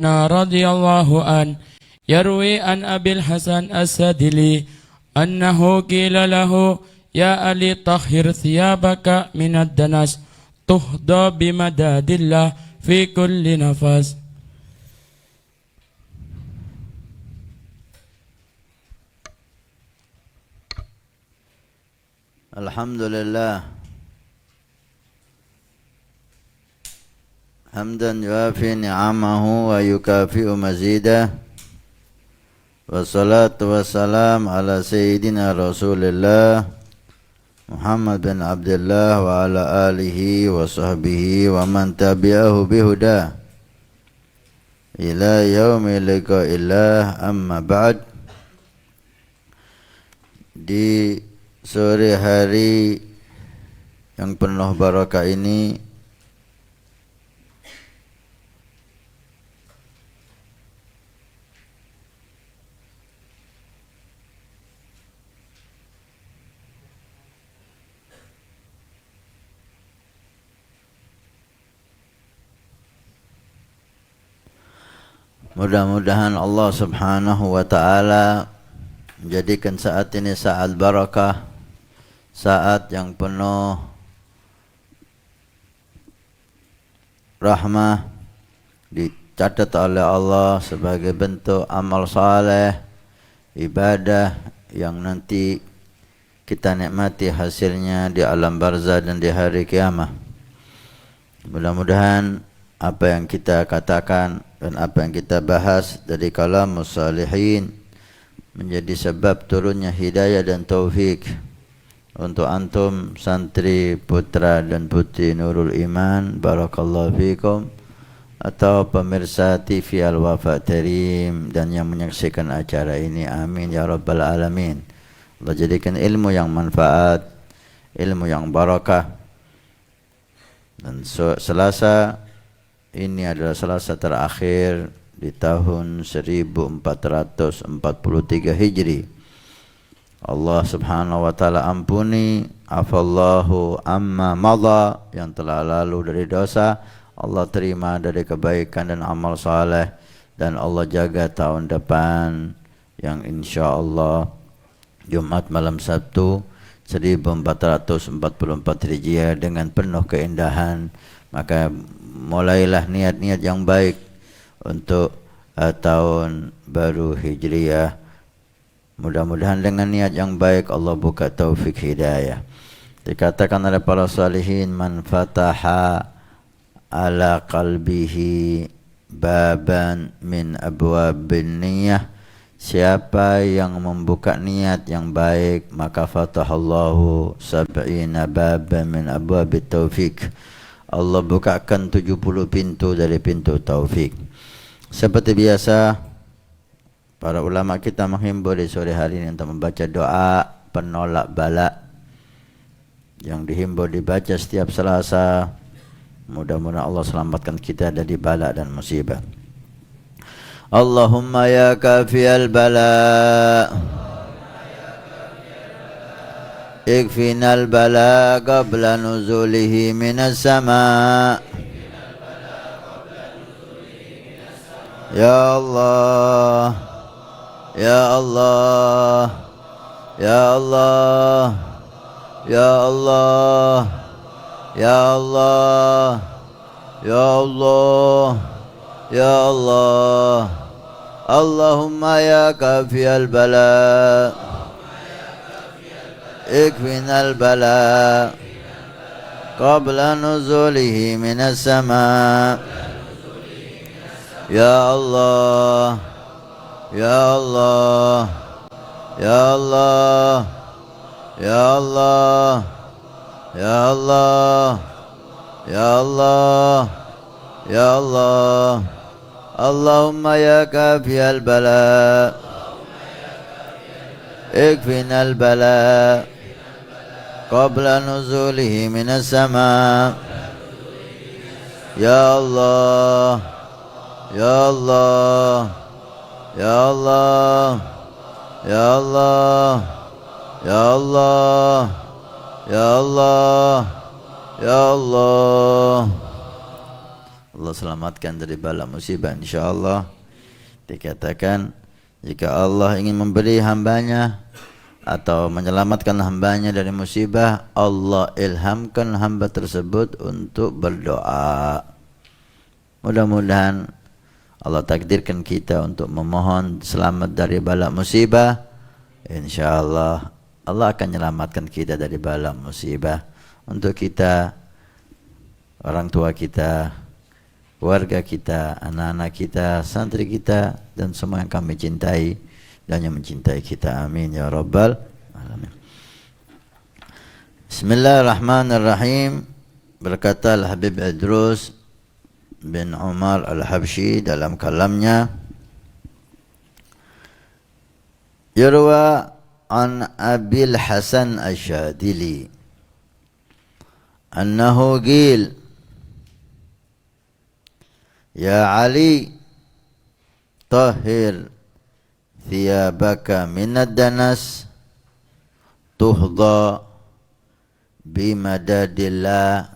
رضي الله عنه يروي عن أبي الحسن السدلي أنه قيل له يا علي طهر ثيابك من الدنس تهدى بمداد الله في كل نفس. الحمد لله حمدا يوافي نعمه ويكافئ مزيده والصلاة والسلام على سيدنا رسول الله محمد بن عبد الله وعلى آله وصحبه ومن تبعه بهداه إلى يوم لقاء الله. أما بعد. Di sore hari yang penuh barakah ini mudah-mudahan Allah Subhanahu wa ta'ala menjadikan saat ini saat barakah, saat yang penuh rahmah, dicatat oleh Allah sebagai bentuk amal saleh, ibadah yang nanti kita nikmati hasilnya di alam barzah dan di hari kiamat. Mudah-mudahan apa yang kita katakan dan apa yang kita bahas dari kalamus salihin menjadi sebab turunnya hidayah dan taufik untuk antum santri putra dan putri Nurul Iman, barakallahu fikum, atau pemirsa TV Al-Wafa Tarim dan yang menyaksikan acara ini, amin ya rabbal alamin. Allah jadikan ilmu yang manfaat, ilmu yang barakah. Dan Selasa ini adalah Selasa terakhir di tahun 1443 Hijri. Allah Subhanahu wa ta'ala ampuni, afallahu amma madha, yang telah lalu dari dosa. Allah terima dari kebaikan dan amal saleh, dan Allah jaga tahun depan yang insyaallah Jumat malam Sabtu 1444 Hijriah dengan penuh keindahan. Maka mulailah niat-niat yang baik untuk tahun baru Hijriah. Mudah-mudahan dengan niat yang baik Allah buka taufik hidayah. Dikatakan oleh para salihin, man fataha ala qalbihi baban min abwabin niyah, siapa yang membuka niat yang baik maka fatahallahu sab'ina baban min abwabit taufik, Allah bukakan 70 pintu dari pintu taufik. Seperti biasa, para ulama kita menghimbau di sore hari ini untuk membaca doa penolak bala yang dihimbau dibaca setiap Selasa. Mudah-mudahan Allah selamatkan kita dari bala dan musibah. Allahumma ya kafiyal bala, ikfinal bala qabla nuzulihi minas sama. Ya Allah, ya Allah, ya Allah, ya Allah, ya Allah, ya Allah, ya Allah. Allahumma ya kafiyal bala, ikfinal bala qabla nuzulihi minas sama. Ya Allah, ya Allah, ya Allah, ya Allah, ya Allah, ya Allah, ya Allah. Allahumma ya kafiyal bala, ikfinal bala qabla nuzulihi minas sama. Ya Allah, ya Allah, ya Allah, ya Allah, ya Allah, ya Allah, ya Allah. Allah selamatkan dari bala musibah insyaallah. Dikatakan jika Allah ingin memberi hambanya atau menyelamatkan hambanya dari musibah, Allah ilhamkan hamba tersebut untuk berdoa. Mudah-mudahan Allah takdirkan kita untuk memohon selamat dari bala musibah. InsyaAllah Allah akan menyelamatkan kita dari bala musibah. Untuk kita, orang tua kita, keluarga kita, anak-anak kita, santri kita, dan semua yang kami cintai dan yang mencintai kita. Amin ya rabbal alamin. Bismillahirrahmanirrahim. Berkata Al-Habib Idrus bin Umar Al-Habsyi dalam kalamnya, Yurwa an Abil Hasan Asyadili annahu qil ya Ali tahhir thiyabaka minad danas tuhda bimadadillah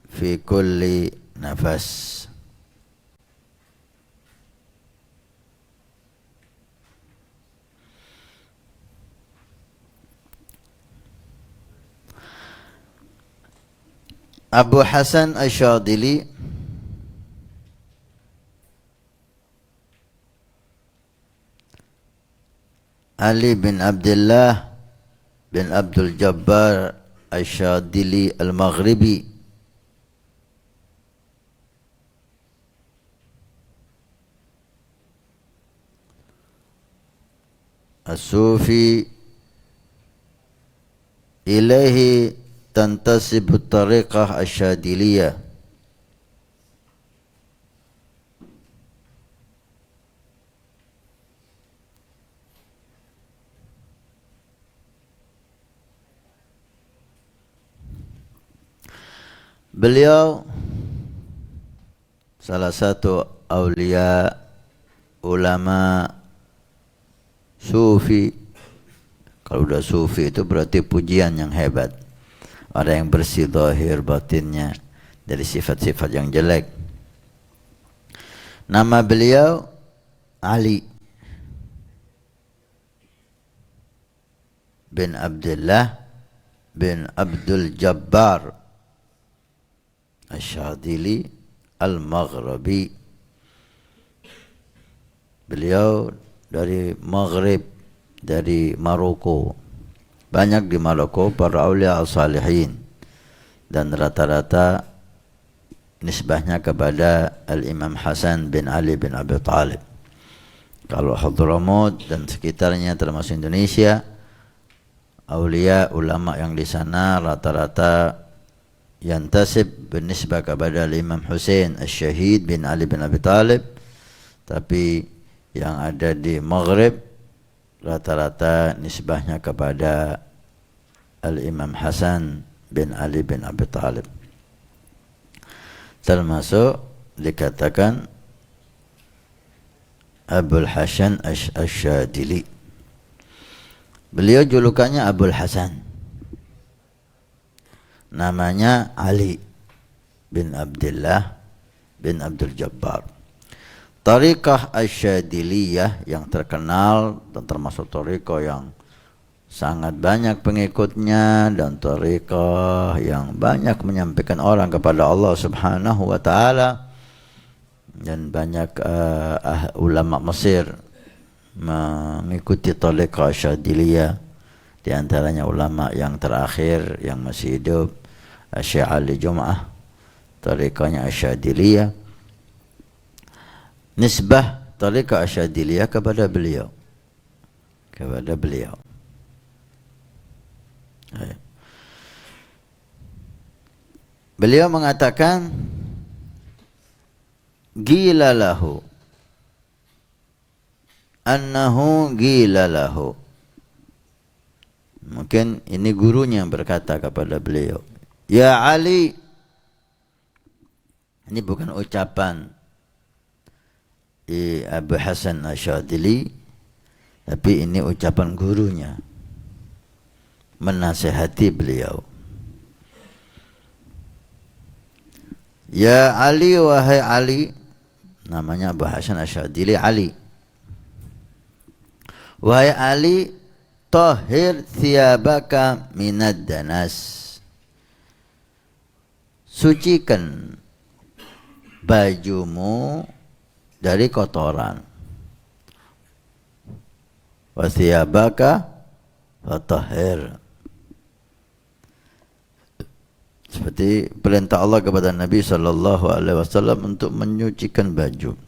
fi kulli nafas. Abu Hasan Asyadili Ali bin Abdullah bin Abdul Jabbar Asyadili Al-Maghribi As-Sufi ilaihi tantasibu tariqah Asyadiliyah. Beliau salah satu aulia ulama sufi. Kalau udah sufi itu berarti pujian yang hebat. Ada yang bersih zahir batinnya dari sifat-sifat yang jelek. Nama beliau Ali bin Abdullah bin Abdul Jabbar Asyadili Al-Maghribi. Beliau dari Maghrib, dari Maroko. Banyak di Maroko para aulia as-salihin, dan rata-rata nisbahnya kepada Al-Imam Hasan bin Ali bin Abi Thalib. Kalau Hadramaut dan sekitarnya termasuk Indonesia, aulia ulama yang di sana rata-rata yantasib bernisbah kepada Imam Hussein Al-Syahid bin Ali bin Abi Thalib. Tapi yang ada di Maghrib rata-rata nisbahnya kepada Al-Imam Hasan bin Ali bin Abi Thalib. Termasuk dikatakan Abul Hasan Asyadili. Beliau julukannya Abul Hasan. Namanya Ali bin Abdullah bin Abdul Jabbar. Tariqah Asyadiliyah yang terkenal dan termasuk tariqah yang sangat banyak pengikutnya, dan tariqah yang banyak menyampaikan orang kepada Allah Subhanahu wa taala, dan banyak ulama Mesir mengikuti tariqah Asyadiliyah. Di antaranya ulama yang terakhir yang masih hidup, Syekh Ali Jum'ah, tariqahnya Asyadiliyah. Nisbah tariqah Asyadiliyah kepada beliau. Beliau mengatakan, Gila lahu annahu gila lahu. Mungkin ini gurunya yang berkata kepada beliau, Ya Ali. Ini bukan ucapan Abu Hasan Asyadili, tapi ini ucapan gurunya menasihati beliau. Ya Ali, wahai Ali, namanya Abu Hasan Asyadili Ali. Wahai Ali, tahhir thiyabaka minad danas. Sucikan bajumu dari kotoran. Wa thiyabaka fatahhir. Seperti perintah Allah kepada Nabi SAW untuk menyucikan baju.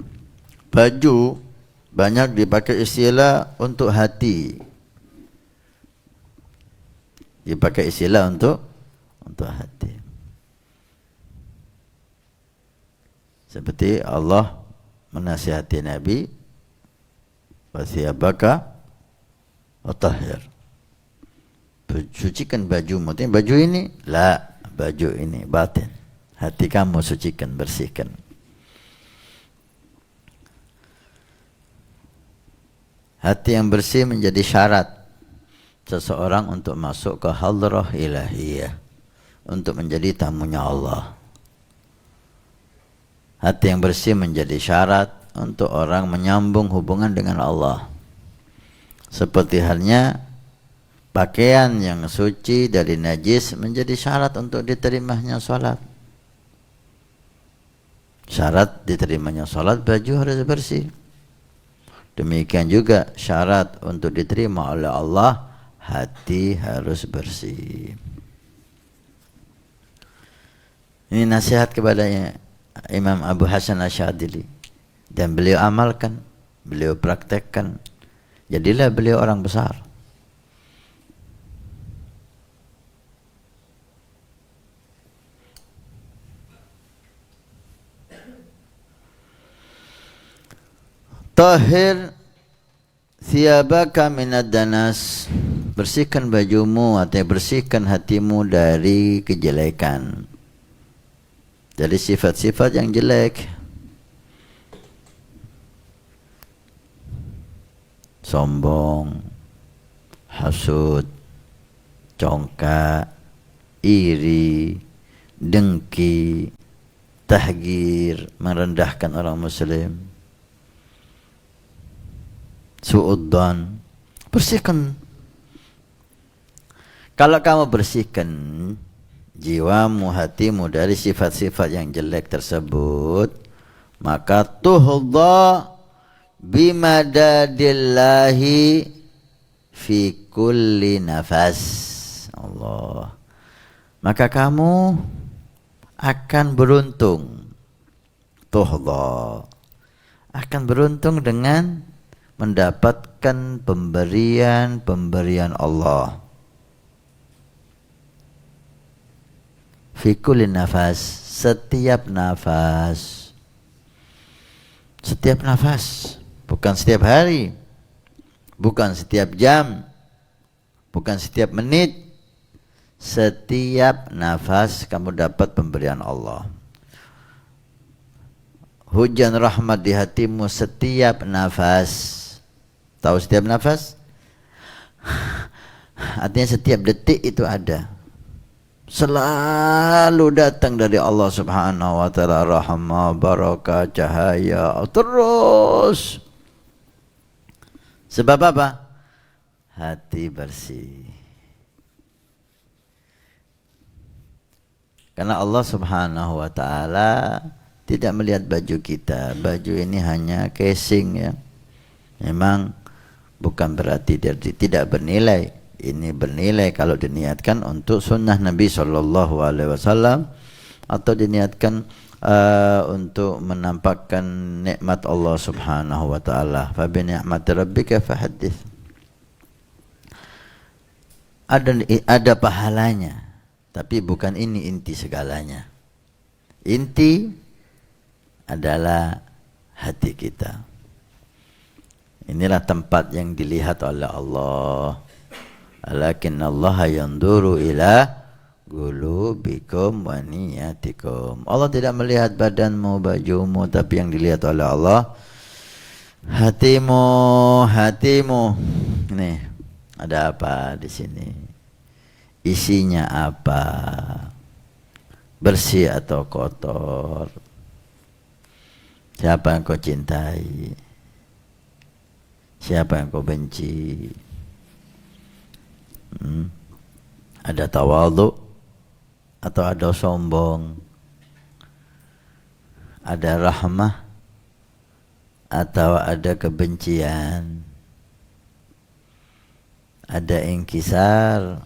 Baju banyak dipakai istilah untuk hati. Dipakai istilah untuk hati. Seperti Allah menasihati Nabi, wasiyabaka watahhir. Sucikan bajumu. Maksudnya baju ini? La, baju ini batin. Hati kamu sucikan, bersihkan. Hati yang bersih menjadi syarat seseorang untuk masuk ke hadrah ilahiyah, untuk menjadi tamunya Allah. Hati yang bersih menjadi syarat untuk orang menyambung hubungan dengan Allah. Seperti halnya pakaian yang suci dari najis menjadi syarat untuk diterimanya salat. Syarat diterimanya salat, baju harus bersih. Demikian juga syarat untuk diterima oleh Allah, hati harus bersih. Ini nasihat kepada Imam Abu Hasan Asyadili, dan beliau amalkan, beliau praktekkan. Jadilah beliau orang besar. Tahhir thiyabaka minad danas. Bersihkan bajumu, artinya bersihkan hatimu dari kejelekan, dari sifat-sifat yang jelek. Sombong, hasud, congkak, iri, dengki, tahgir, merendahkan orang muslim, su'uddan. Bersihkan. Kalau kamu bersihkan jiwamu, hatimu dari sifat-sifat yang jelek tersebut, maka tuhdha bimadadillahi fi kulli nafas. Allah. Maka kamu akan beruntung. Tuhdha. Akan beruntung dengan mendapatkan pemberian Allah. Fi kulli nafas, setiap nafas. Setiap nafas, bukan setiap hari, bukan setiap jam, bukan setiap menit. Setiap nafas kamu dapat pemberian Allah. Hujan rahmat di hatimu setiap nafas. Tahu setiap nafas? Artinya setiap detik itu ada. Selalu datang dari Allah Subhanahu wa ta'ala rahmah, barakah, cahaya, terus. Sebab apa? Hati bersih. Karena Allah Subhanahu wa ta'ala tidak melihat baju kita. Baju ini hanya casing ya. Memang bukan berarti dia tidak bernilai. Ini bernilai kalau diniatkan untuk sunnah Nabi SAW atau diniatkan untuk menampakkan nikmat Allah Subhanahu wa ta'ala. Fa bi ni'mati rabbika fahaddits. Ada pahalanya, tapi bukan ini inti segalanya. Inti adalah hati kita. Inilah tempat yang dilihat oleh Allah. Alakin Allah yanduru ila qulubikum wa niyatikum. Allah tidak melihat badanmu, bajumu, tapi yang dilihat oleh Allah hatimu. Nih, ada apa di sini? Isinya apa? bersih atau kotor. Siapa yang kau cintai? Siapa yang kau benci? Ada tawadhu atau ada sombong? Ada rahmah atau ada kebencian? Ada inkisar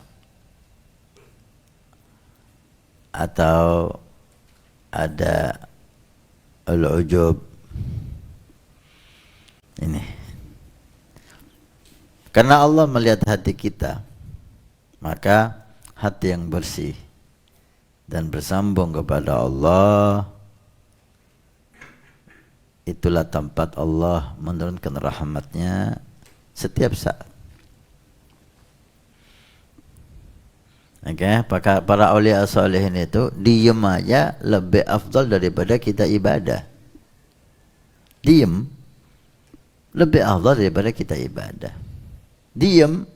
atau ada al-ujub? Ini karena Allah melihat hati kita, maka hati yang bersih dan bersambung kepada Allah, itulah tempat Allah menurunkan rahmatnya setiap saat. Okay? Para awliya salihin itu diem aja lebih afdal daripada kita ibadah. Diem lebih afdal daripada kita ibadah. Diem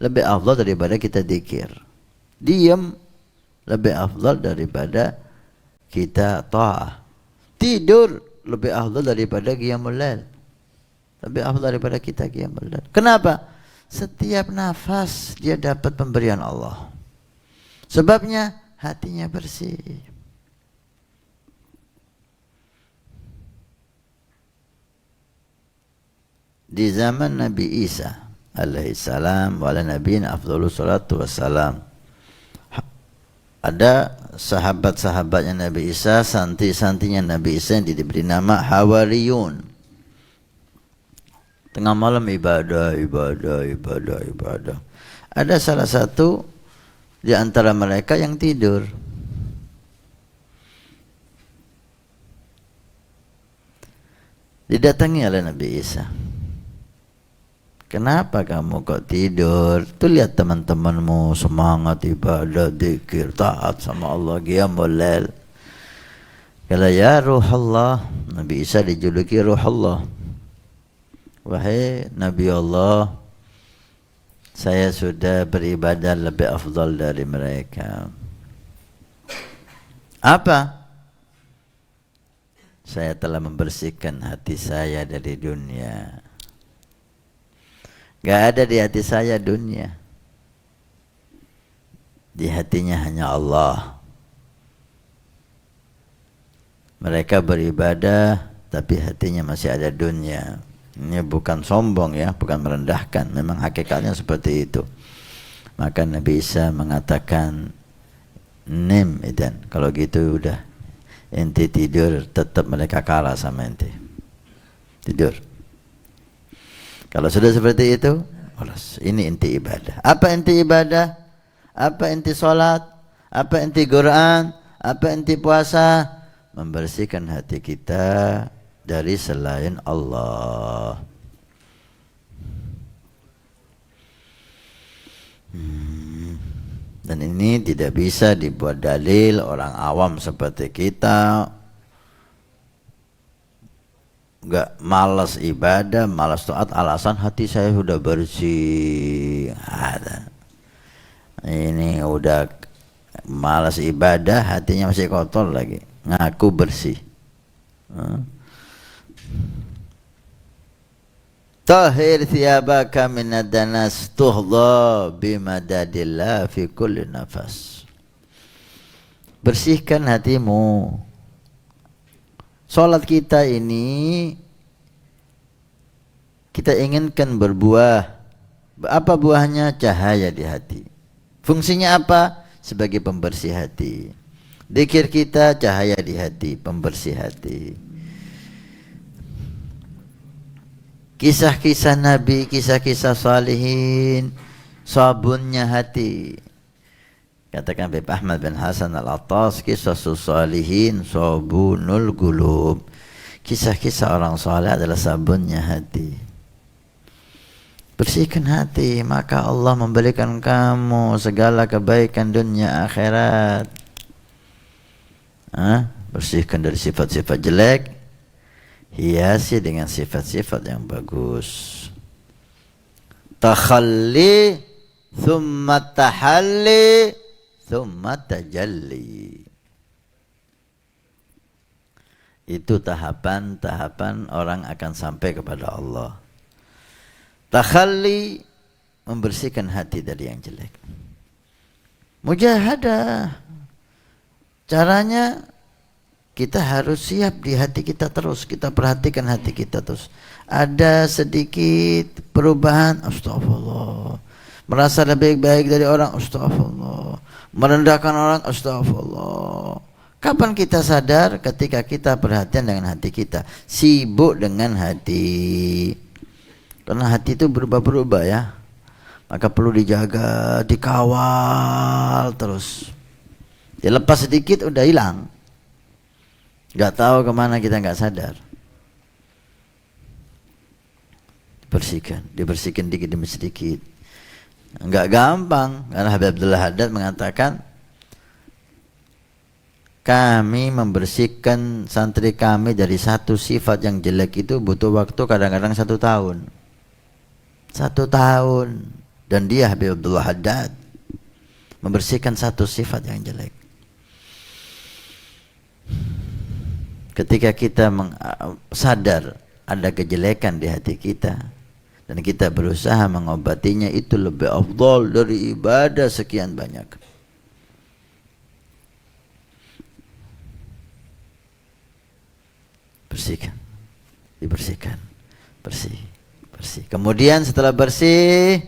lebih afdal daripada kita zikir. Diem lebih afdal daripada kita ta'ah. Tidur lebih afdal daripada qiyamul lail. Lebih afdal daripada kita qiyamul lail. Kenapa? Setiap nafas dia dapat pemberian Allah. Sebabnya hatinya bersih. Di zaman Nabi Isa alaihissalam wa ala nabiyina afdhalus salatu wassalam, ada sahabat-sahabatnya Nabi Isa, santri-santrinya Nabi Isa yang diberi nama Hawariyun. Tengah malam ibadah. Ada salah satu di antara mereka yang tidur. Didatangi oleh Nabi Isa. Kenapa kamu kok tidur? Tuh lihat teman-temanmu semangat ibadah, zikir, taat sama Allah, qiyamul lail. Kala ya Ruhullah, Nabi Isa dijuluki Ruhullah. Wahai Nabi Allah, saya sudah beribadah lebih afdal dari mereka. Apa? Saya telah membersihkan hati saya dari dunia. Gak ada di hati saya dunia. Di hatinya hanya Allah. Mereka beribadah tapi hatinya masih ada dunia. Ini bukan sombong ya, bukan merendahkan. Memang hakikatnya seperti itu. Maka Nabi Isa mengatakan, nim idan, kalau gitu udah ente tidur, tetap mereka kalah sama ente. Tidur. Kalau sudah seperti itu, ini inti ibadah. Apa inti ibadah? Apa inti solat? Apa inti Quran? Apa inti puasa? Membersihkan hati kita dari selain Allah. Dan ini tidak bisa dibuat dalil orang awam seperti kita. Enggak, malas ibadah, malas taat, alasan hati saya sudah bersih. Ada. Ini udah malas ibadah, hatinya masih kotor lagi, ngaku bersih. Tahir thiyabaka minad danas tuhdha bimadadillah fi kulli nafas. Bersihkan hatimu. Salat kita ini kita inginkan berbuah. Apa buahnya? Cahaya di hati. Fungsinya apa? Sebagai pembersih hati. Zikir kita cahaya di hati, pembersih hati. Kisah-kisah Nabi, kisah-kisah salihin, sabunnya hati. Katakan Habib Ahmad bin Hasan Al-Attas, kisah salihin sabunul qulub. Kisah-kisah orang saleh adalah sabunnya hati. Bersihkan hati, maka Allah memberikan kamu segala kebaikan dunia akhirat. Bersihkan dari sifat-sifat jelek, hiasi dengan sifat-sifat yang bagus. Takhalli thumma tahalli thumma tajalli. Itu tahapan-tahapan orang akan sampai kepada Allah. Takhalli, membersihkan hati dari yang jelek. Mujahadah, caranya kita harus siap di hati kita terus. Kita perhatikan hati kita terus. Ada sedikit perubahan, astagfirullah. Merasa lebih baik dari orang, astagfirullah. Merendahkan orang, astagfirullah. Kapan kita sadar? Ketika kita perhatian dengan hati kita, sibuk dengan hati. Karena hati itu berubah-berubah ya. Maka perlu dijaga, dikawal terus. Ya lepas sedikit udah hilang. Gak tahu kemana kita gak sadar. Dibersihkan dikit demi sedikit. Enggak gampang, karena Habib Abdullah Haddad mengatakan, kami membersihkan santri kami dari satu sifat yang jelek itu butuh waktu kadang-kadang 1 tahun. 1 tahun. Dan dia Habib Abdullah Haddad membersihkan satu sifat yang jelek. Ketika kita sadar ada kejelekan di hati kita dan kita berusaha mengobatinya, itu lebih afdal dari ibadah sekian banyak. Bersihkan, dibersihkan, bersih. Kemudian setelah bersih,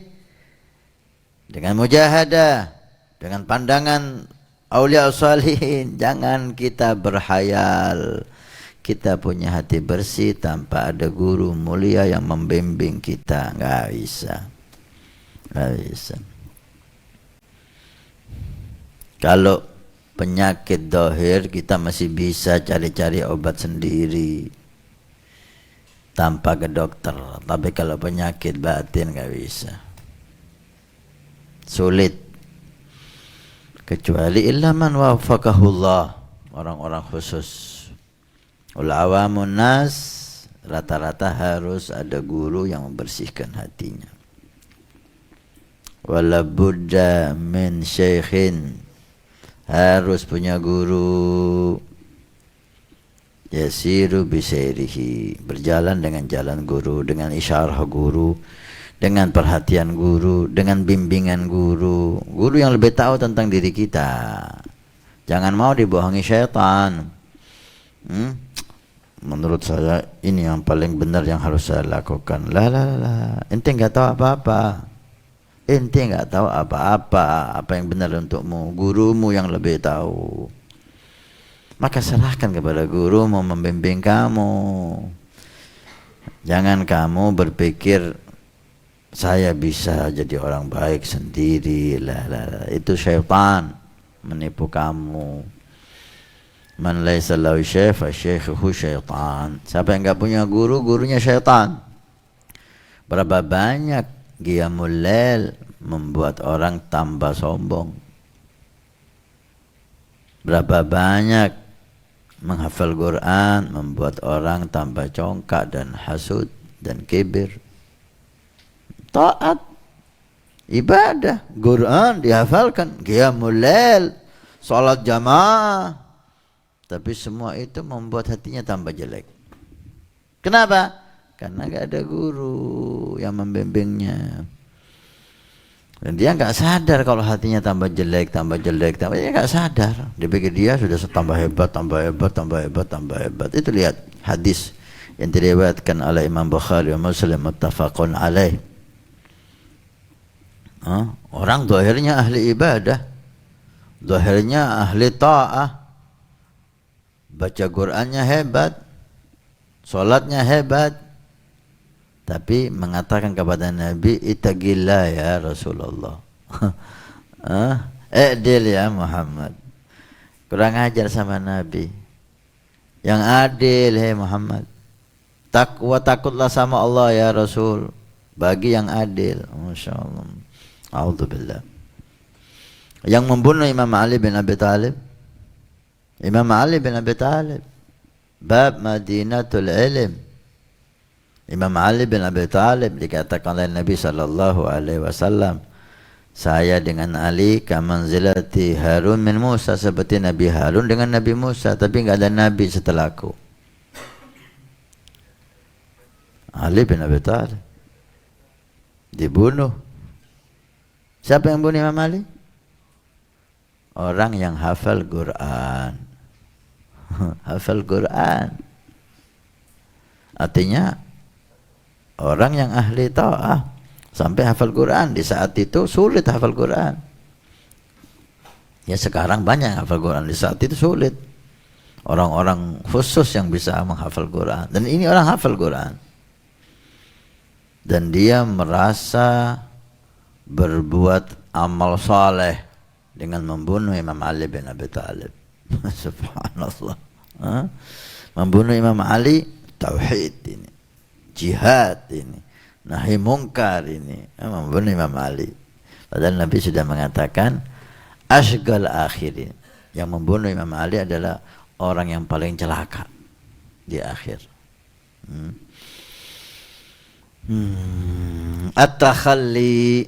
dengan mujahadah, dengan pandangan aulia salihin, jangan kita berhayal. Kita punya hati bersih tanpa ada guru mulia yang membimbing kita, nggak bisa. Kalau penyakit dohir kita masih bisa cari-cari obat sendiri tanpa ke dokter. Tapi kalau penyakit batin nggak bisa, sulit. Kecuali illa man wafaqahullah, orang-orang khusus. Awamun nas, rata-rata harus ada guru yang membersihkan hatinya. Wala budda min syaikhin, harus punya guru. Yasiru bisairihi, berjalan dengan jalan guru, dengan isyarah guru, dengan perhatian guru, dengan bimbingan guru. Guru yang lebih tahu tentang diri kita. Jangan mau dibohongi syaitan. Menurut saya ini yang paling benar yang harus saya lakukan. Lah, ente nggak tahu apa-apa. Ente nggak tahu apa-apa. Apa yang benar untukmu, gurumu yang lebih tahu. Maka serahkan kepada gurumu membimbing kamu. Jangan kamu berpikir saya bisa jadi orang baik sendiri. Lah, itu syaitan menipu kamu. Man laisa lahu syekh fa syekhuhu syaitan. Siapa yang enggak punya guru, gurunya syaitan. Berapa banyak qiyamul lail membuat orang tambah sombong. Berapa banyak menghafal Quran membuat orang tambah congkak dan hasud dan kibir. Taat, ibadah, Quran dihafalkan, qiyamul lail, salat jamaah. Tapi semua itu membuat hatinya tambah jelek. Kenapa? Karena gak ada guru yang membimbingnya. Dan dia gak sadar kalau hatinya tambah jelek, dia gak sadar. Dia pikir dia sudah tambah hebat. Itu lihat hadis yang diriwayatkan oleh Imam Bukhari wa Muslim muttafaqun alaih. Orang zahirnya ahli ibadah, zahirnya ahli ta'ah, baca Qurannya hebat, sholatnya hebat, tapi mengatakan kepada Nabi, ittaqillah ya Rasulullah. Adil ya Muhammad. Kurang ajar sama Nabi. Yang adil hai Muhammad. Takutlah sama Allah ya Rasul. Bagi yang adil. Masya Allah. A'udzubillah. Yang membunuh Imam Ali bin Abi Thalib, Imam Ali bin Abi Thalib, bab Madinatul Ilm. Imam Ali bin Abi Thalib dikatakan oleh Nabi sallallahu alaihi wasallam, saya dengan Ali kamanzilati Harun min Musa, seperti Nabi Harun dengan Nabi Musa, tapi enggak ada nabi setelahku. Ali bin Abi Thalib dibunuh. Siapa yang bunuh Imam Ali? Orang yang hafal Quran. Hafal Quran. Artinya orang yang ahli ta'ah sampai hafal Quran. Di saat itu sulit hafal Quran. Ya sekarang banyak hafal Quran. Di saat itu sulit. Orang-orang khusus yang bisa menghafal Quran. Dan ini orang hafal Quran. Dan dia merasa berbuat amal saleh dengan membunuh Imam Ali bin Abi Thalib. Subhanallah. Membunuh Imam Ali, tauhid ini, jihad ini, nahi mungkar ini, membunuh Imam Ali. Padahal Nabi sudah mengatakan asgal akhirin, yang membunuh Imam Ali adalah orang yang paling celaka di akhir. At-takhalli,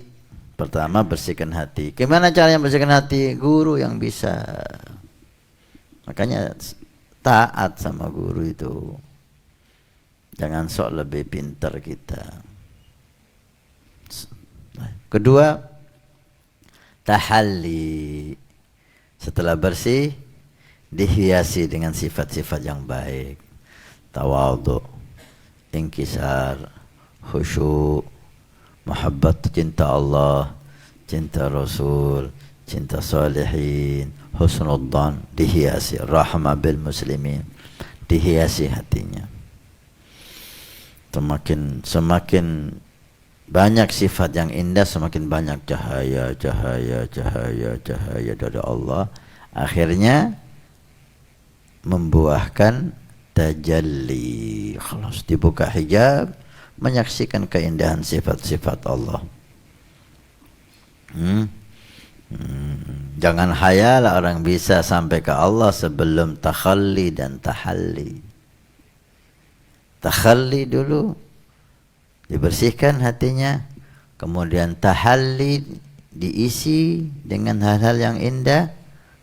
pertama bersihkan hati. Gimana caranya bersihkan hati? Guru yang bisa. Makanya taat sama guru itu. Jangan sok lebih pintar kita. Kedua, tahalli. Setelah bersih, dihiasi dengan sifat-sifat yang baik. Tawadhu, inkisar, khusyuk, mahabbat, cinta Allah, cinta Rasul, cinta salihin, husnudzan, dihiasi, rahmah bil muslimin, dihiasi hatinya. Semakin banyak sifat yang indah, semakin banyak cahaya dari Allah. Akhirnya membuahkan tajalli. Khalas, dibuka hijab, menyaksikan keindahan sifat-sifat Allah. Jangan hayal orang bisa sampai ke Allah sebelum takhalli dan tahalli. Takhalli dulu, dibersihkan hatinya, kemudian tahalli, diisi dengan hal-hal yang indah,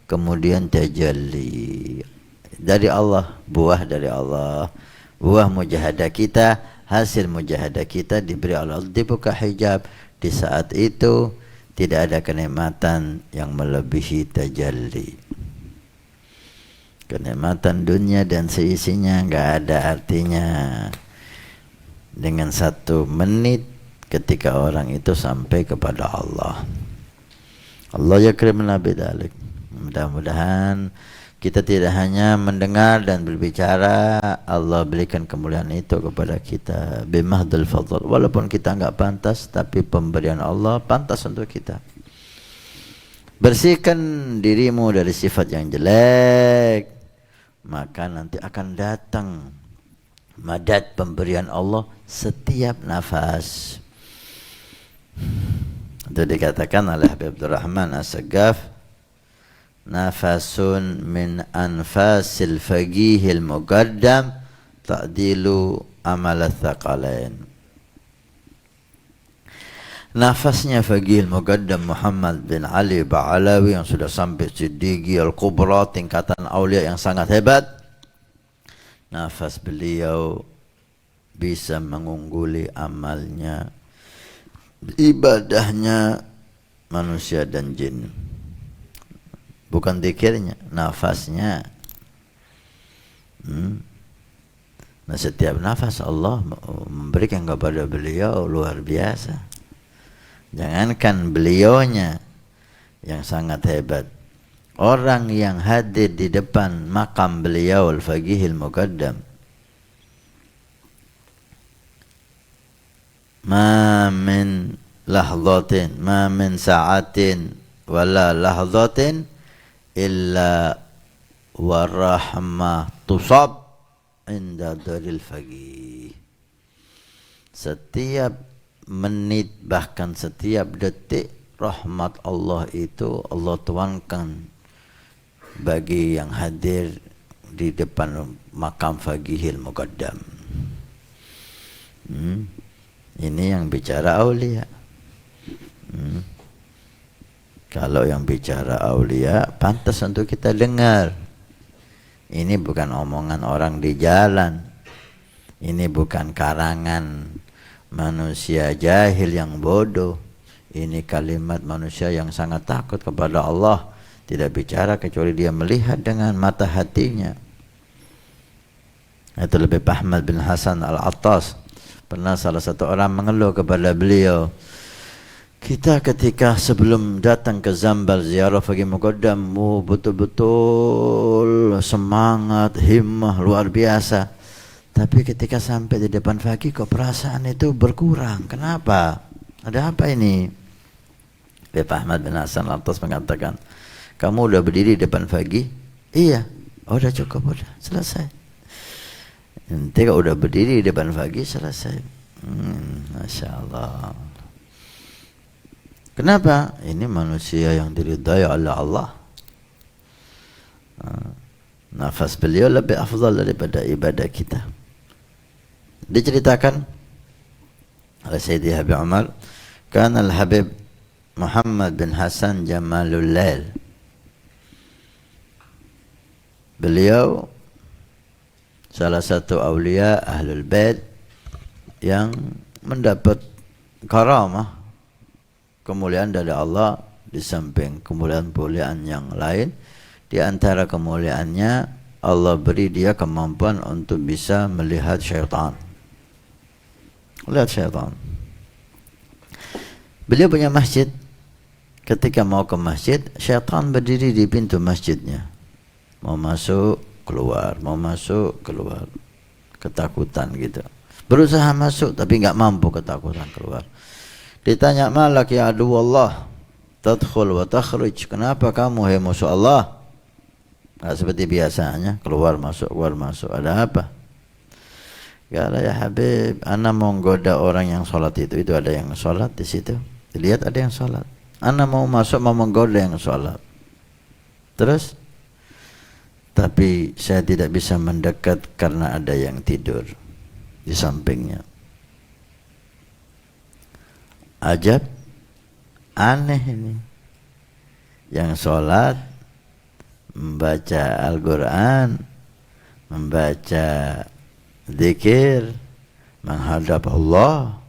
kemudian tajalli dari Allah, buah dari Allah, buah mujahadah kita, hasil mujahadah kita diberi Allah, dibuka hijab. Di saat itu tidak ada kenikmatan yang melebihi tajalli. Kenikmatan dunia dan seisinya enggak ada artinya dengan 1 menit ketika orang itu sampai kepada Allah. Allah yakrimna bidzalik. Mudah-mudahan kita tidak hanya mendengar dan berbicara, Allah berikan kemuliaan itu kepada kita bimahdul fadl. Walaupun kita enggak pantas, tapi pemberian Allah pantas untuk kita. Bersihkan dirimu dari sifat yang jelek, maka nanti akan datang madad pemberian Allah setiap nafas. Itu dikatakan oleh Habib Abdurrahman As-Saggaf, nafasun min anfasil faqihil muqaddam ta'dilu amal ats-tsaqalain. Nafasnya faqih muqaddam Muhammad bin Ali Ba'alawi yang sudah sampai Siddiqi al-Kubra, tingkatan aulia yang sangat hebat. Nafas beliau bisa mengungguli amalnya, ibadahnya manusia dan jin. Bukan zikirnya, nafasnya. Nah, setiap nafas Allah memberikan kepada beliau luar biasa. Jangankan beliaunya yang sangat hebat, orang yang hadir di depan makam beliau al-faqihil muqaddam, ma min lahzatin, ma min sa'atin wala lahzatin illa warahmah tusab inda daril faqih. Setiap menit, bahkan setiap detik, rahmat Allah itu Allah tuangkan bagi yang hadir di depan makam faqihil muqaddam. Ini yang bicara aulia. Kalau yang bicara aulia pantas untuk kita dengar. Ini bukan omongan orang di jalan. Ini bukan karangan manusia jahil yang bodoh. Ini kalimat manusia yang sangat takut kepada Allah. Tidak bicara kecuali dia melihat dengan mata hatinya. Itu lebih Ahmad bin Hasan Al-Attas. Pernah salah satu orang mengeluh kepada beliau, kita ketika sebelum datang ke Zambal ziarah Faqih Muqaddam, betul-betul semangat, himmah luar biasa. Tapi ketika sampai di depan Faqih kok perasaan itu berkurang. Kenapa? Ada apa ini? Bapak Ahmad bin Hasan Al-Attas mengatakan, kamu udah berdiri di depan Faqih? Iya. Oh, udah cukup, udah selesai. Nanti kalau udah berdiri di depan Faqih selesai. Masya Allah. Kenapa? Ini manusia yang diridai oleh Allah. Nafas beliau lebih afdal daripada ibadah kita. Diceritakan oleh Sayyidi Habib Umar, kan Al-Habib Muhammad bin Hasan Jamalul Lail. Beliau salah satu awliya Ahlul Bait yang mendapat karamah, kemuliaan dari Allah di samping kemuliaan-kemuliaan yang lain. Di antara kemuliaannya, Allah beri dia kemampuan untuk bisa melihat syaitan. Lihat syaitan. Beliau punya masjid. Ketika mau ke masjid, syaitan berdiri di pintu masjidnya. Mau masuk, keluar. Mau masuk, keluar. Ketakutan gitu. Berusaha masuk tapi enggak mampu, ketakutan keluar. Ditanya, malak ya adu Allah tadkhul wa takhruj, kenapa kamu hai musuh Allah? Nah, seperti biasanya keluar masuk ada apa? Ya Allah ya Habib, ana mau goda orang yang sholat itu ada yang sholat di situ, dilihat ada yang sholat, ana mau masuk mau menggoda yang sholat, terus tapi saya tidak bisa mendekat karena ada yang tidur di sampingnya. Ajab, aneh ini. Yang sholat, membaca Al-Quran, membaca zikir, menghadap Allah,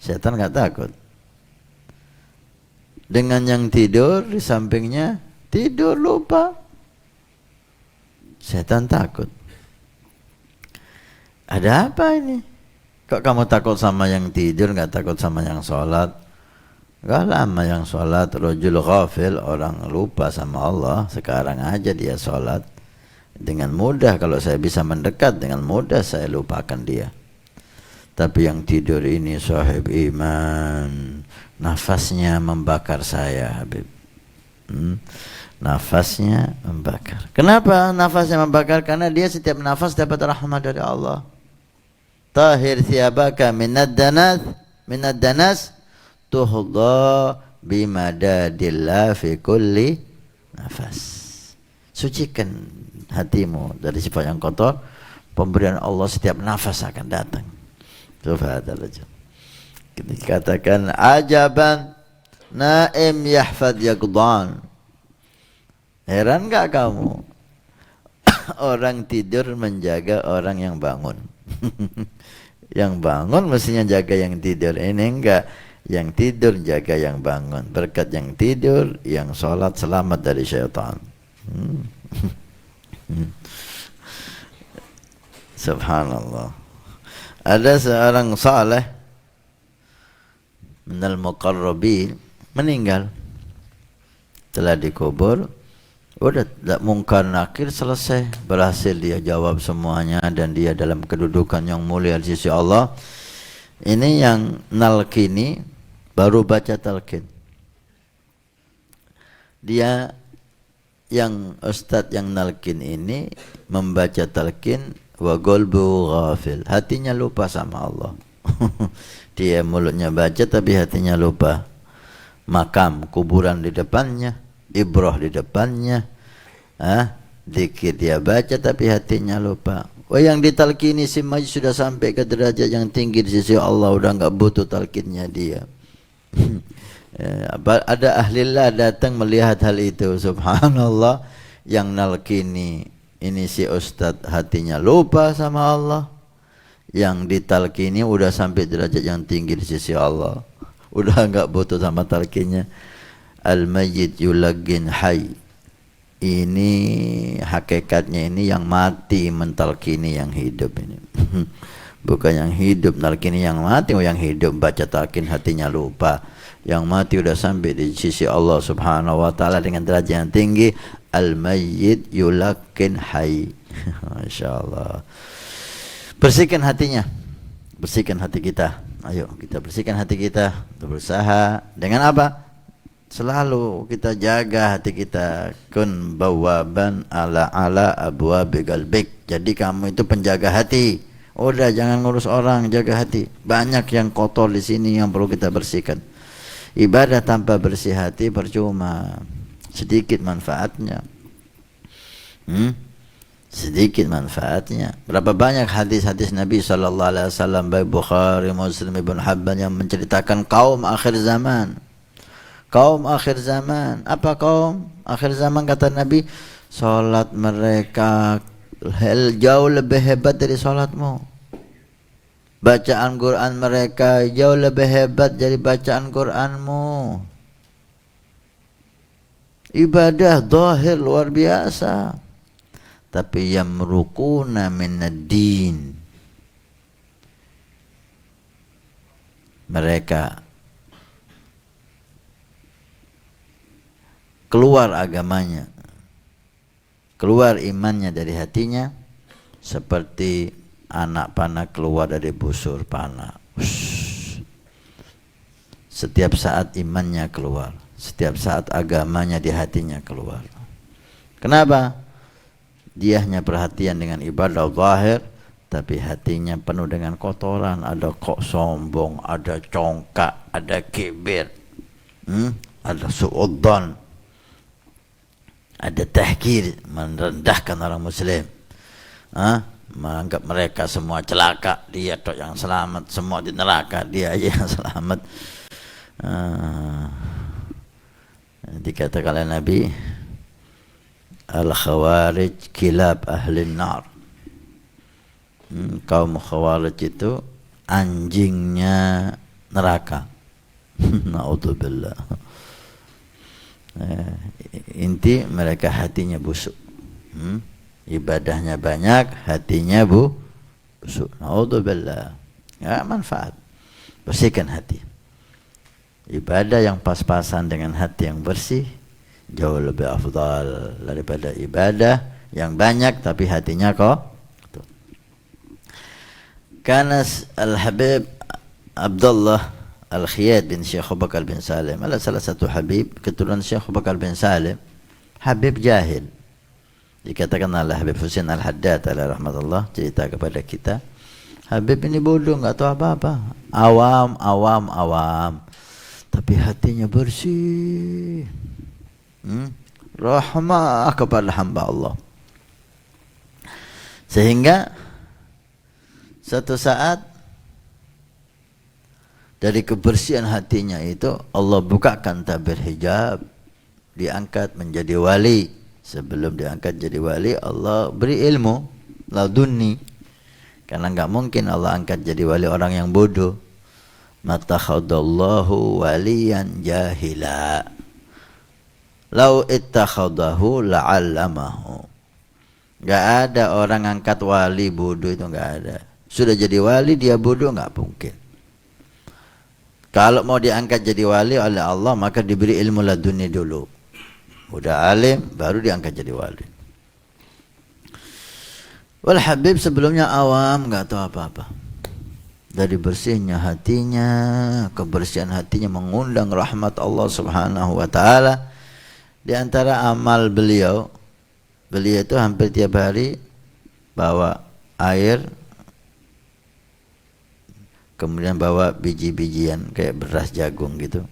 setan gak takut. Dengan yang tidur di sampingnya, tidur lupa, setan takut. Ada apa ini? Kok kamu takut sama yang tidur, gak takut sama yang sholat? Gak lama yang sholat, rajul ghafil, orang lupa sama Allah, sekarang aja dia sholat. Dengan mudah, kalau saya bisa mendekat, dengan mudah saya lupakan dia. Tapi yang tidur ini sahib iman, nafasnya membakar saya Habib. Nafasnya membakar. Kenapa nafasnya membakar? Karena dia setiap nafas dapat rahmat dari Allah. Tahir thiyabaka minad danas tuhda bimadadillah fi kulli nafas. Sucikan hatimu dari sifat yang kotor, pemberian Allah setiap nafas akan datang. Subhanallah. Dikatakan ajaban naim yahfad yaqdan. Heran enggak kamu? Orang tidur menjaga orang yang bangun. Yang bangun mestinya jaga yang tidur. Ini enggak, yang tidur jaga yang bangun. Berkat yang tidur, yang sholat selamat dari syaitan. Subhanallah. Ada seorang saleh minal muqarrabin meninggal, telah dikubur. Udah mungkar nakir selesai, berhasil dia jawab semuanya, dan dia dalam kedudukan yang mulia di sisi Allah. Ini yang nalkini baru baca talqin. Dia yang ustadz yang nalkin ini membaca talqin wa qalbu ghafil, hatinya lupa sama Allah. Dia mulutnya baca tapi hatinya lupa. Makam kuburan di depannya, ibrah di depannya, dikit dia baca tapi hatinya lupa. Yang ditalkini si maju sudah sampai ke derajat yang tinggi di sisi Allah, udah enggak butuh talkinnya dia. Ada ahlillah datang melihat hal itu, subhanallah. Yang nalkini ini si ustadz hatinya lupa sama Allah, yang ditalkini udah sampai derajat yang tinggi di sisi Allah, udah enggak butuh sama talkinnya. Al-mayyit yulaggin hayy, ini hakikatnya ini yang mati mentalkini yang hidup ini. Bukan yang hidup nalkini yang mati, yang hidup baca talkin hatinya lupa. Yang mati udah sampai di sisi Allah Subhanahu wa taala dengan derajat yang tinggi. Al-mayyit yulakin hayy. Masyaallah. Bersihkan hatinya. Bersihkan hati kita. Ayo kita bersihkan hati kita. Berusaha dengan apa? Selalu kita jaga hati kita. Kun bawaban ala abwabi qalbik. Jadi kamu itu penjaga hati. Udah jangan ngurus orang, jaga hati. Banyak yang kotor di sini yang perlu kita bersihkan. Ibadah tanpa bersih hati percuma. Sedikit manfaatnya. Sedikit manfaatnya. Berapa banyak hadis-hadis Nabi SAW baik Bukhari, Muslim, Ibn Habban yang menceritakan kaum akhir zaman. Kaum akhir zaman. Apa kaum akhir zaman kata Nabi? Salat mereka jauh lebih hebat dari salatmu. Bacaan Quran mereka jauh lebih hebat dari bacaan Quranmu. Ibadah zahir luar biasa. Tapi yamruquna minad-din. Mereka keluar agamanya, keluar imannya dari hatinya seperti anak panah keluar dari busur panah. Setiap saat imannya keluar, setiap saat agamanya di hatinya keluar. Kenapa? Dia hanya perhatian dengan ibadah zahir, tapi hatinya penuh dengan kotoran. Ada kok sombong, ada congkak, ada kibir, ada su'udzon, ada tahkir, merendahkan orang muslim, menganggap mereka semua celaka, dia tok yang selamat, semua di neraka, dia aja yang selamat. Dikatakan oleh Nabi, al-khawarij kilab ahli nar. Kaum khawarij itu anjingnya neraka. Na'udzubillah. Inti mereka hatinya busuk. Ibadahnya banyak, hatinya busuk. Na'udzubillah. Ya, manfaat. Bersihkan hati. Ibadah yang pas-pasan dengan hati yang bersih jauh lebih afdal daripada ibadah yang banyak tapi hatinya kok. Karena Al-Habib Abdullah Al-Khiyad bin Syekh Abu Bakar bin Salim adalah salah satu Habib keturunan Syekh Abu Bakar bin Salim. Habib jahil. Dikatakan oleh Habib Husain Al-Haddad alaihi rahmatullah, cerita kepada kita, Habib ini bodoh, enggak tahu apa-apa, awam, tapi hatinya bersih. Rahmah kepada hamba Allah. Sehingga satu saat dari kebersihan hatinya itu Allah bukakan tabir hijab, diangkat menjadi wali. Sebelum diangkat jadi wali, Allah beri ilmu ladunni, karena enggak mungkin Allah angkat jadi wali orang yang bodoh. Matakhadallahu waliyan jahila, lau ittakhadahu la'allamahu. Enggak ada orang angkat wali bodoh, itu enggak ada. Sudah jadi wali dia bodoh, enggak mungkin. Kalau mau diangkat jadi wali oleh Allah, maka diberi ilmu laduni dulu. Udah alim baru diangkat jadi wali. Wal Habib sebelumnya awam, enggak tahu apa-apa. Dari bersihnya hatinya, kebersihan hatinya mengundang rahmat Allah Subhanahu wa taala. Di antara amal beliau itu hampir tiap hari bawa air, kemudian bawa biji-bijian kayak beras jagung gitu.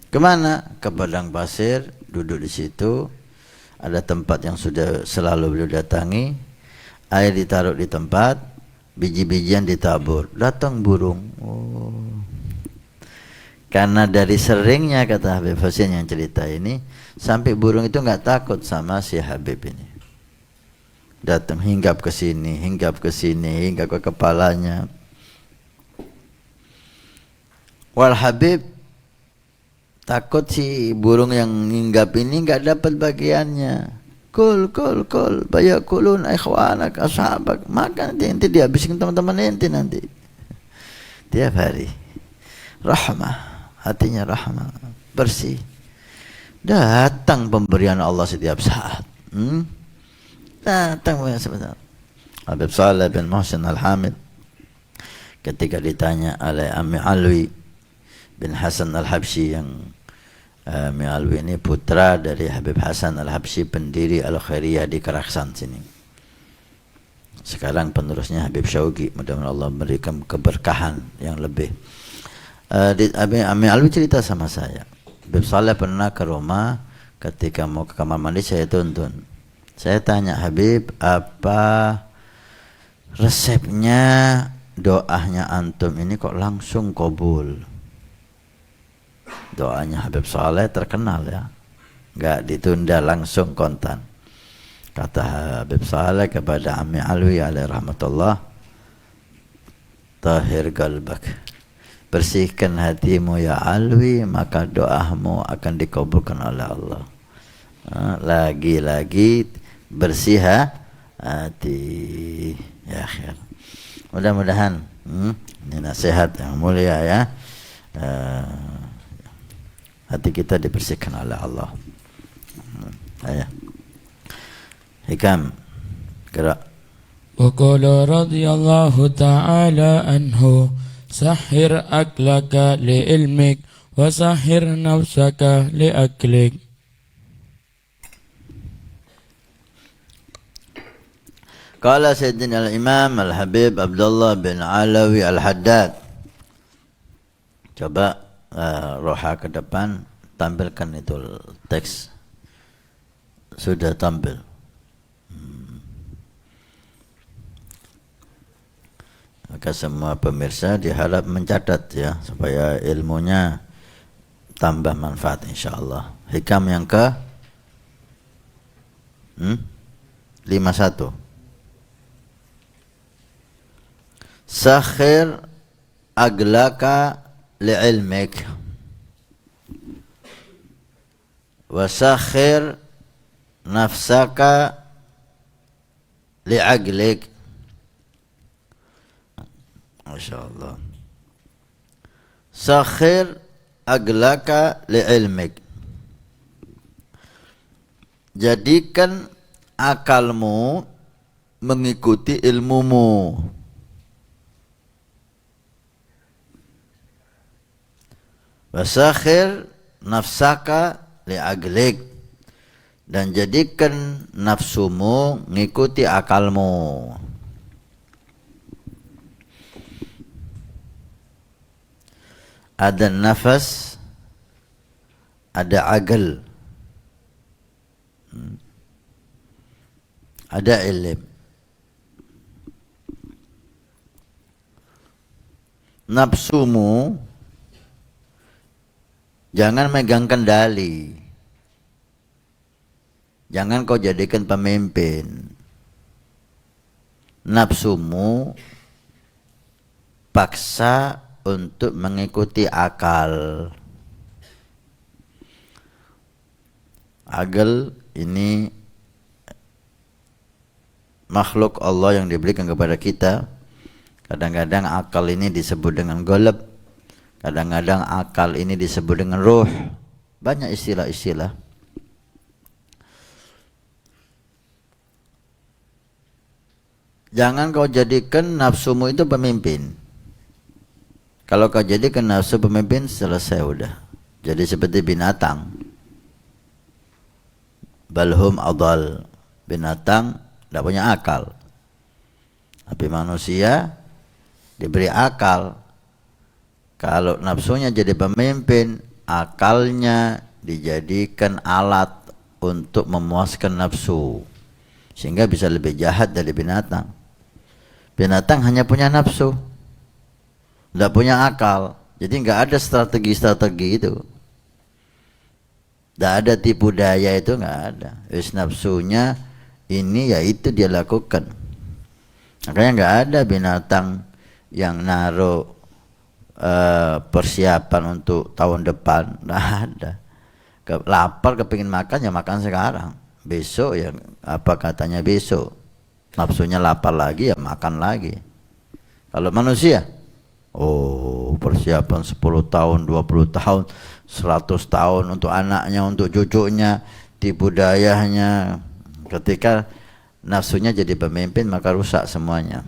Kemana? Ke padang pasir, duduk di situ. Ada tempat yang sudah selalu beliau datangi. Air ditaruh di tempat, biji-bijian ditabur. Datang burung. Karena dari seringnya, kata Habib Husain yang cerita ini, sampai burung itu enggak takut sama si Habib ini. datang hinggap ke sini, hinggap ke kepalanya. Wal Habib takut si burung yang hinggap ini enggak dapat bagiannya. Kul bayakulun ikhwanak ashabak, makan nanti dihabisin teman-teman ente nanti. Tiap hari. Rahmah, hatinya rahmah, bersih. Datang pemberian Allah setiap saat. Datang sebentar. Habib Saleh bin Muhsin Al-Hamid ketika ditanya oleh Ami Alwi bin Hasan Al-Habsyi, yang Ami Alwi ini putra dari Habib Hasan Al-Habsyi, pendiri Al-Khairiyah di Karaksan sini. Sekarang penerusnya Habib Syauqi, mudah-mudahan Allah memberikan keberkahan yang lebih. Ami Alwi cerita sama saya, Habib Saleh pernah ke rumah, ketika mau ke kamar mandi saya tuntun. Saya tanya, Habib, apa resepnya doanya antum ini kok langsung kabul? Doanya Habib Saleh terkenal ya, enggak ditunda, langsung kontan. Kata Habib Saleh kepada Ami Alwi alaihi rahmatullah, tahir qalbak, bersihkan hatimu ya Alwi, maka doamu akan dikabulkan oleh Allah. Lagi-lagi bersih hati ya akhir. Mudah-mudahan ini nasihat yang mulia ya, hati kita dibersihkan oleh Allah. Hikam gerak. Wa qala radhiyallahu ta'ala anhu, sahhir aklaka li ilmik wa sahhir nafsaka li aklik. Qala Sayyidina Al-Imam Al-Habib Abdullah bin Alawi Al-Haddad. Coba Roha ke depan, tampilkan itu teks. Sudah tampil. Maka semua pemirsa diharap mencatat ya, supaya ilmunya tambah manfaat insyaallah. Hikam yang ke 51. Sakhir aglaka li'ilmik wa sakhir nafsaka li'aglik. Masyaallah. Sakhir aglaka li'ilmik, jadikan akalmu mengikuti ilmumu. Wasakhir nafsaka li'aglik, dan jadikan nafsumu mengikuti akalmu. Ada nafas, ada akal, ada ilm. Nafsumu jangan megang kendali, jangan kau jadikan pemimpin. Nafsumu paksa untuk mengikuti akal. Akal ini makhluk Allah yang diberikan kepada kita. Kadang-kadang akal ini disebut dengan golab, kadang-kadang akal ini disebut dengan ruh. Banyak istilah-istilah. Jangan kau jadikan nafsumu itu pemimpin. Kalau kau jadikan nafsu pemimpin, selesai udah. Jadi seperti binatang. Balhum adal. Binatang tidak punya akal. Tapi manusia diberi akal. Kalau nafsunya jadi pemimpin, akalnya dijadikan alat untuk memuaskan nafsu, sehingga bisa lebih jahat dari binatang. Binatang hanya punya nafsu, tidak punya akal. Jadi nggak ada strategi-strategi itu, tidak ada tipu daya, itu nggak ada. Wis nafsunya ini ya itu dia lakukan. Makanya nggak ada binatang yang naruh persiapan untuk tahun depan, nggak ada. Lapar kepingin makan ya makan sekarang, besok ya apa katanya besok, nafsunya lapar lagi ya makan lagi. Kalau manusia, oh persiapan 10 tahun, 20 tahun, 100 tahun untuk anaknya, untuk cucunya, tipu dayanya. Ketika nafsunya jadi pemimpin maka rusak semuanya.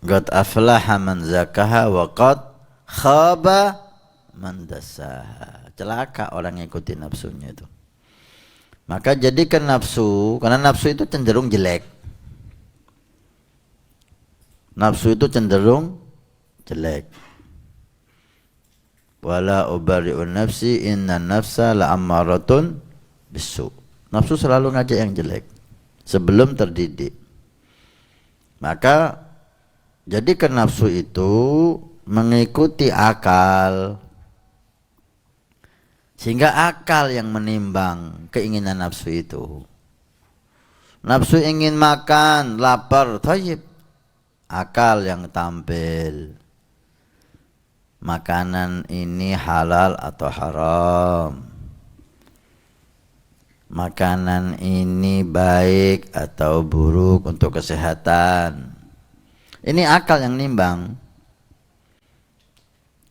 Qad aflaha man zakaha wa qad khaba man dassaha. Celaka orang yang ikuti nafsunya itu. Maka jadikan nafsu, karena nafsu itu cenderung jelek. Nafsu itu cenderung jelek. Wala ubari'un nafsi inna nafsa la'ammaratun bisu. Nafsu selalu ngajak yang jelek sebelum terdidik. Maka jadikan nafsu itu mengikuti akal, sehingga akal yang menimbang keinginan nafsu itu. Nafsu ingin makan, lapar, thayyib, akal yang tampil. Makanan ini halal atau haram, makanan ini baik atau buruk untuk kesehatan. Ini akal yang nimbang.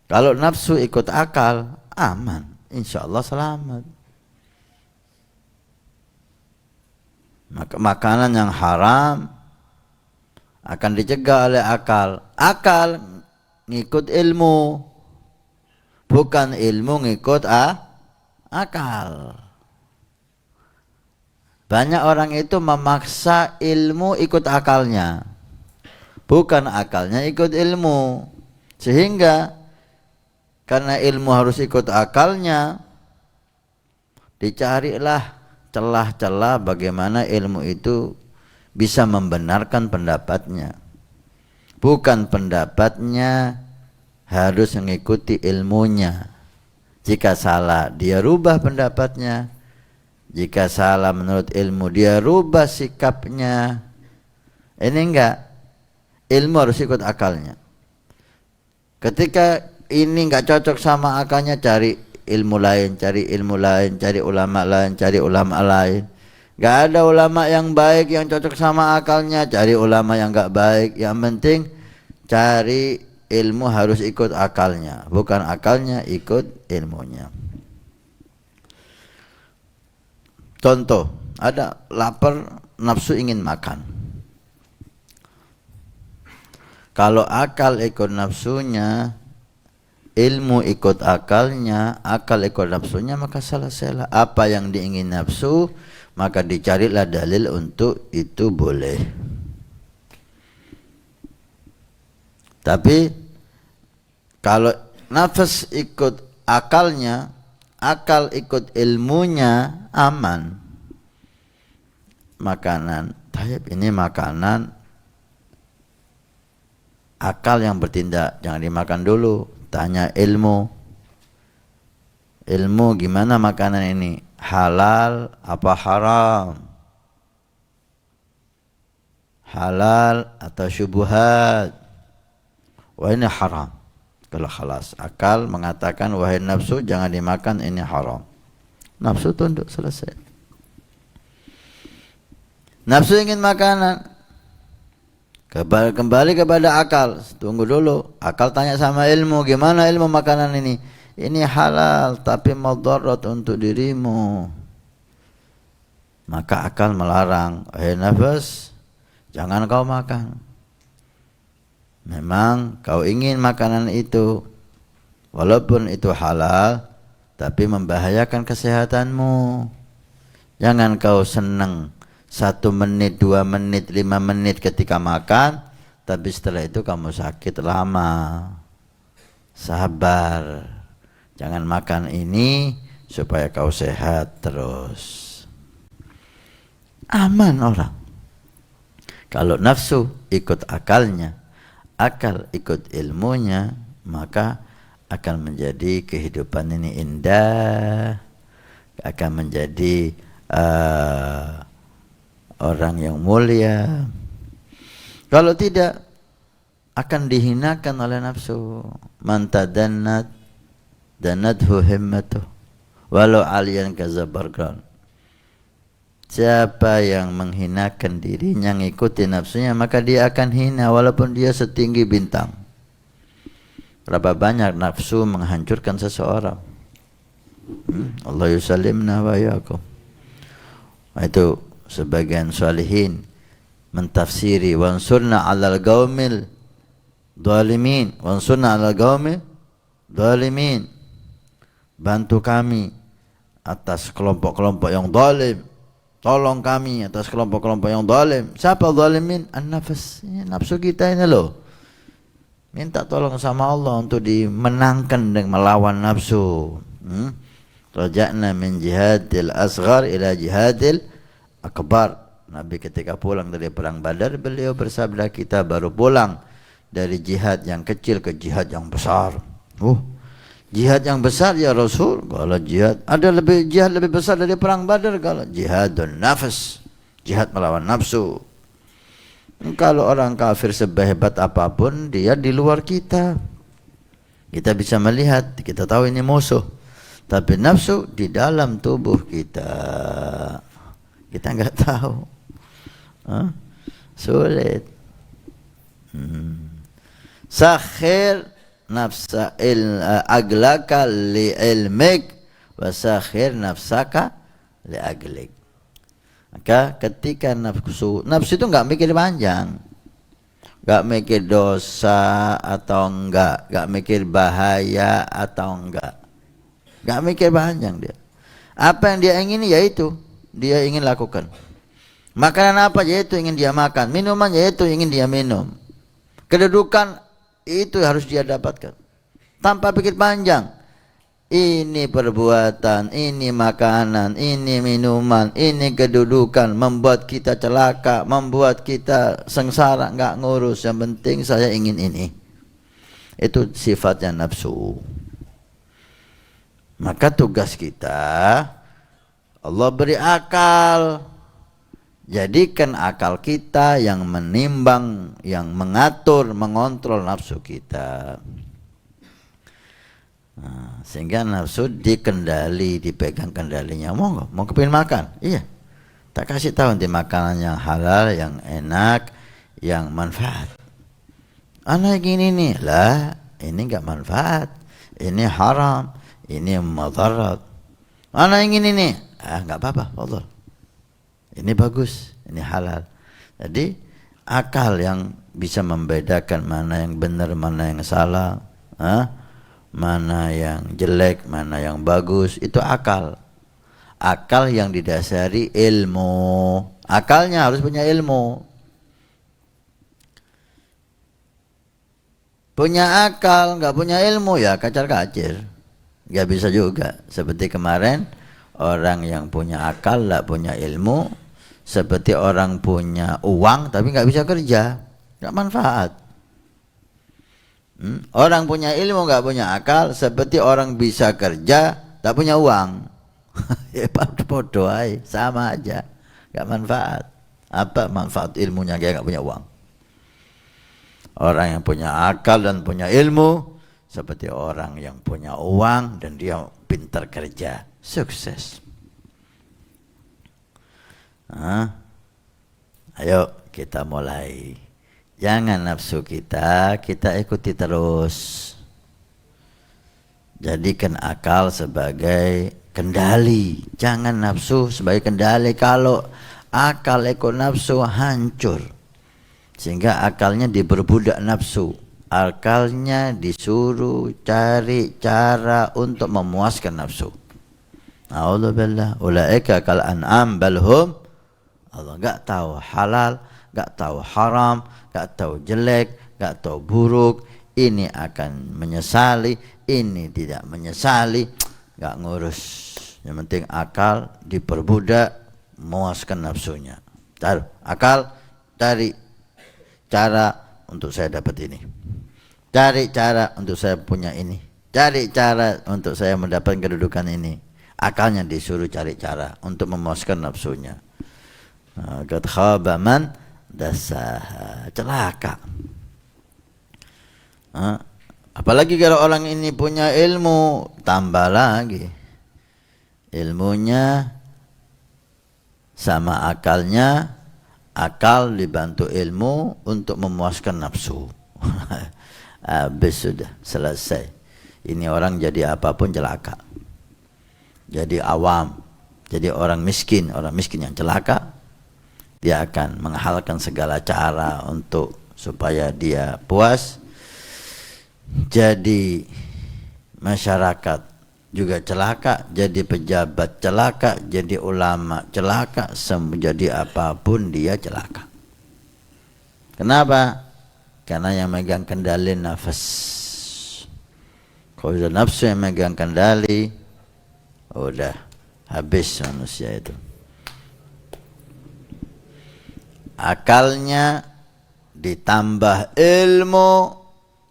Kalau nafsu ikut akal, aman, insya Allah selamat. Maka makanan yang haram akan dicegah oleh akal. Akal ngikut ilmu, bukan ilmu ngikut akal. Banyak orang itu memaksa ilmu ikut akalnya, bukan akalnya ikut ilmu. Sehingga karena ilmu harus ikut akalnya, dicarilah celah-celah bagaimana ilmu itu bisa membenarkan pendapatnya. Bukan pendapatnya harus mengikuti ilmunya. Jika salah, dia rubah pendapatnya. Jika salah menurut ilmu, dia rubah sikapnya. Ini enggak. Ilmu harus ikut akalnya. Ketika ini enggak cocok sama akalnya, cari ilmu lain, cari ilmu lain, cari ulama lain, cari ulama lain. Enggak ada ulama yang baik yang cocok sama akalnya, cari ulama yang enggak baik. Yang penting cari ilmu harus ikut akalnya, bukan akalnya ikut ilmunya. Contoh, ada lapar, nafsu ingin makan. Kalau akal ikut nafsunya, ilmu ikut akalnya, akal ikut nafsunya, maka selesailah. Apa yang diingin nafsu, maka dicarilah dalil untuk itu boleh. Tapi kalau nafas ikut akalnya, akal ikut ilmunya, aman. Makanan, tayyib, ini makanan, akal yang bertindak, jangan dimakan dulu. Tanya ilmu. Ilmu gimana makanan ini? Halal apa haram? Halal atau syubhat? Wah ini haram. Kalau khalas, akal mengatakan wahai nafsu jangan dimakan, ini haram. Nafsu tunduk, selesai. Nafsu ingin makanan, kembali kepada akal. Tunggu dulu, akal tanya sama ilmu, gimana ilmu makanan ini? Ini halal tapi madarat untuk dirimu. Maka akal melarang, wahai nafas, jangan kau makan. Memang kau ingin makanan itu, walaupun itu halal, tapi membahayakan kesehatanmu. Jangan kau senang 1 menit, 2 menit, 5 menit ketika makan, tapi setelah itu kamu sakit lama. Sabar, jangan makan ini supaya kau sehat terus. Aman orang. Kalau nafsu ikut akalnya, akal ikut ilmunya, maka akan menjadi kehidupan ini indah, akan menjadi orang yang mulia. Kalau tidak, akan dihinakan oleh nafsu. Man tadannat danathu himmatuh walau aliyan kazabargan. Siapa yang menghinakan dirinya, ngikuti nafsunya, maka dia akan hina walaupun dia setinggi bintang. Berapa banyak nafsu menghancurkan seseorang. Allah yusallimna wa yakum. Itu sebagian salihin mentafsiri wansurna 'alal qaumil dhalimin, wansurna 'alal qaumil dhalimin. Bantu kami atas kelompok-kelompok yang zalim. Tolong kami atas kelompok-kelompok yang zalim. Siapa zalimin? An-nafs. Nafsu kita ini loh. Minta tolong sama Allah untuk dimenangkan dengan melawan nafsu. Raja'na min jihadil asghar ila jihadil akbar. Nabi ketika pulang dari perang Badar, beliau bersabda, kita baru pulang dari jihad yang kecil ke jihad yang besar. Jihad yang besar ya Rasul? Kalau jihad lebih besar dari perang Badar. Kalau jihadun nafs, jihad melawan nafsu. Kalau orang kafir sehebat apapun, dia di luar kita. Kita bisa melihat, kita tahu ini musuh. Tapi nafsu di dalam tubuh kita, kita nggak tahu. Sulit. Sakhir nafsa aglaka li ilmik wa sakhir nafsaka li aglik. Maka ketika nafsu itu nggak mikir panjang, nggak mikir dosa atau nggak mikir bahaya atau nggak mikir panjang dia. Apa yang dia ingini yaitu dia ingin lakukan. Makanan apa yaitu ingin dia makan, minuman yaitu ingin dia minum. Kedudukan itu harus dia dapatkan tanpa pikir panjang. Ini perbuatan, ini makanan, ini minuman, ini kedudukan membuat kita celaka, membuat kita sengsara, nggak ngurus. Yang penting saya ingin ini. Itu sifatnya nafsu. Maka tugas kita, Allah beri akal. Jadikan akal kita yang menimbang, yang mengatur, mengontrol nafsu kita. Sehingga nafsu dikendali, dipegang kendalinya. Mau kepingin makan? Iya. Tak kasih tahu nanti makanan yang halal, yang enak, yang manfaat. Anak gini nih, lah ini enggak manfaat, ini haram, ini madarat. Anak yang ini nih, enggak apa-apa, Allah. Ini bagus, ini halal. Jadi akal yang bisa membedakan mana yang benar, mana yang salah, mana yang jelek, mana yang bagus, itu akal. Akal yang didasari ilmu. Akalnya harus punya ilmu. Punya akal, nggak punya ilmu ya kacar-kacir. Nggak bisa juga. Seperti kemarin, orang yang punya akal, nggak punya ilmu. Seperti orang punya uang, tapi nggak bisa kerja. Nggak manfaat. Orang punya ilmu nggak punya akal, seperti orang bisa kerja tak punya uang. Ya bodoh aja, sama aja, nggak manfaat. Apa manfaat ilmunya dia nggak punya uang? Orang yang punya akal dan punya ilmu seperti orang yang punya uang dan dia pintar kerja, sukses. Ayo kita mulai. Jangan nafsu kita ikuti terus. Jadikan akal sebagai kendali. Jangan nafsu sebagai kendali. Kalau akal ikut nafsu hancur. Sehingga akalnya diperbudak nafsu. Akalnya disuruh cari cara untuk memuaskan nafsu. A'udzubillah. Ulaika kal an'am balhum. Allah enggak tahu halal, enggak tahu haram, enggak tahu jelek, enggak tahu buruk. Ini akan menyesali, ini tidak menyesali, enggak ngurus. Yang penting akal diperbudak, memuaskan nafsunya. Akal cari cara untuk saya dapat ini. Cari cara untuk saya punya ini. Cari cara untuk saya mendapatkan kedudukan ini. Akalnya disuruh cari cara untuk memuaskan nafsunya. Qad khaba man dassaha. Celaka. Apalagi kalau orang ini punya ilmu, tambah lagi. Ilmunya sama akalnya, akal dibantu ilmu untuk memuaskan nafsu. Habis sudah, selesai. Ini orang jadi apapun celaka. Jadi awam, jadi orang miskin yang celaka. Dia akan menghalalkan segala cara untuk supaya dia puas. Jadi masyarakat juga celaka, jadi pejabat celaka, jadi ulama celaka, jadi apapun dia celaka. Kenapa? Karena yang megang kendali nafas. Kalau sudah nafsu yang megang kendali, udah habis manusia itu. Akalnya ditambah ilmu,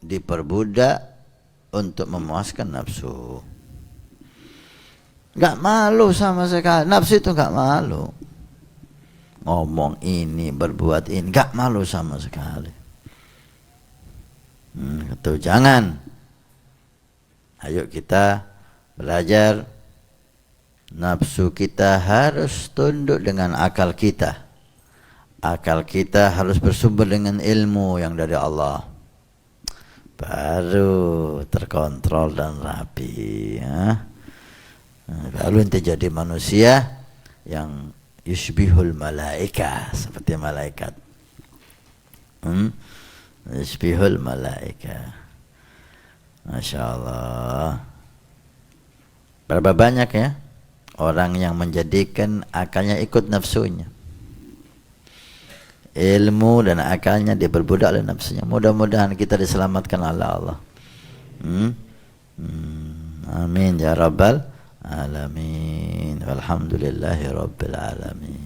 diperbudak untuk memuaskan nafsu. Gak malu sama sekali. Nafsu itu gak malu. Ngomong ini, berbuat ini, gak malu sama sekali. Itu jangan. Ayo kita belajar. Nafsu kita harus tunduk dengan akal kita. Akal kita harus bersumber dengan ilmu yang dari Allah. Baru terkontrol dan rapi, ya. Baru nanti jadi manusia yang yushbihul malaika, seperti malaikat. Yushbihul malaika. Masya Allah. Berapa banyak ya orang yang menjadikan akalnya ikut nafsunya. Ilmu dan akalnya diperbudak oleh nafsunya. Mudah-mudahan kita diselamatkan oleh Allah. Amin ya rabbal alamin. Walhamdulillahi rabbil alamin.